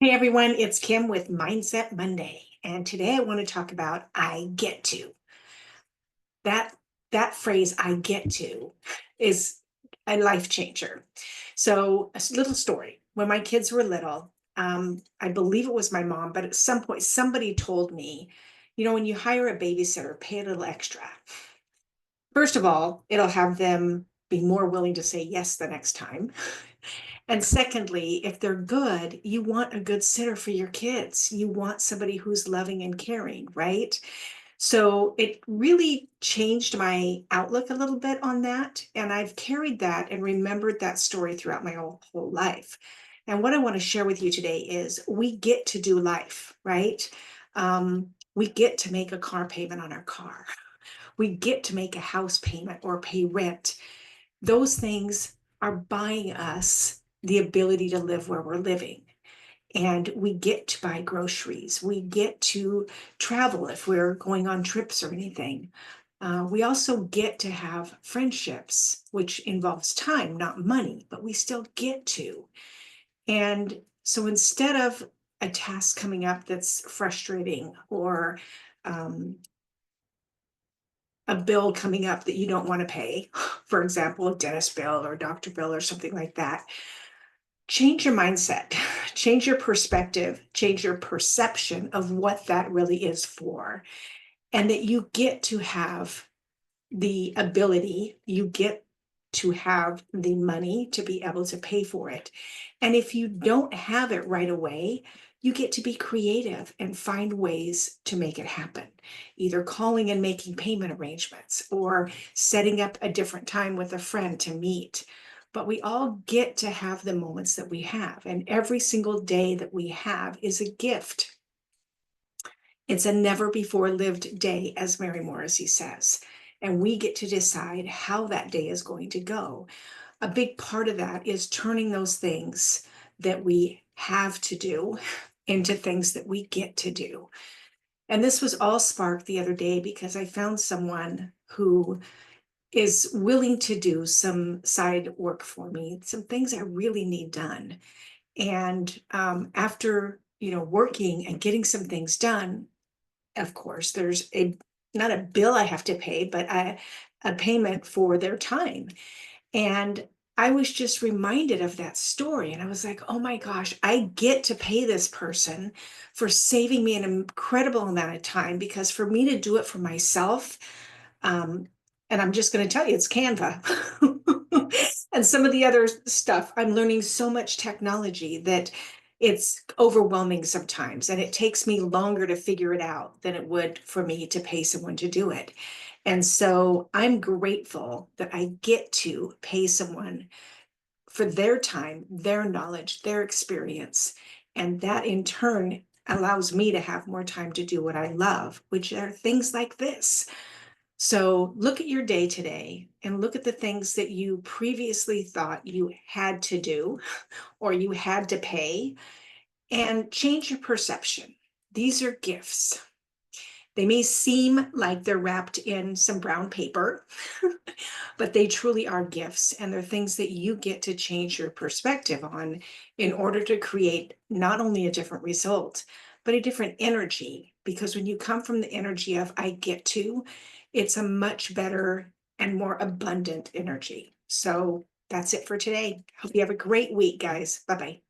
Hey everyone, it's Kim with Mindset Monday, and today I want to talk about I get to. That that phrase I get to is a life changer. So, little story. When my kids were little, I believe it was my mom, but at some point somebody told me, when you hire a babysitter, pay a little extra. First of all, it'll have them be more willing to say yes the next time. And secondly, if they're good, you want a good sitter for your kids. You want somebody who's loving and caring, right? So it really changed my outlook a little bit on that. And I've carried that and remembered that story throughout my whole life. And what I want to share with you today is we get to do life, right? We get to make a car payment on our car. We get to make a house payment or pay rent. Those things are buying us the ability to live where we're living. And we get to buy groceries. We get to travel if we're going on trips or anything. We also get to have friendships, which involves time, not money, but we still get to. And so instead of a task coming up that's frustrating or um, a bill coming up that you don't want to pay, for example, a dentist bill or a doctor bill or something like that, change your mindset, change your perspective, change your perception of what that really is for. And that you get to have the ability, you get to have the money to be able to pay for it. And if you don't have it right away, you get to be creative and find ways to make it happen, either calling and making payment arrangements or setting up a different time with a friend to meet. But we all get to have the moments that we have, and every single day that we have is a gift. It's a never before lived day, as Mary Morrissey says. And we get to decide how that day is going to go. A big part of that is turning those things that we have to do into things that we get to do. And this was all sparked the other day because I found someone who is willing to do some side work for me, some things I really need done. And after working and getting some things done, of course, there's a not a bill I have to pay, but a payment for their time. And I was just reminded of that story. And I was like, oh my gosh, I get to pay this person for saving me an incredible amount of time because for me to do it for myself, um, and I'm just going to tell you, it's Canva. And some of the other stuff, I'm learning so much technology that it's overwhelming sometimes. And it takes me longer to figure it out than it would for me to pay someone to do it. And so I'm grateful that I get to pay someone for their time, their knowledge, their experience. And that in turn allows me to have more time to do what I love, which are things like this. So look at your day today and look at the things that you previously thought you had to do or you had to pay and change your perception. These are gifts. They may seem like they're wrapped in some brown paper, but they truly are gifts. And they're things that you get to change your perspective on in order to create not only a different result, but a different energy. Because when you come from the energy of I get to, it's a much better and more abundant energy. So that's it for today. Hope you have a great week, guys. Bye bye.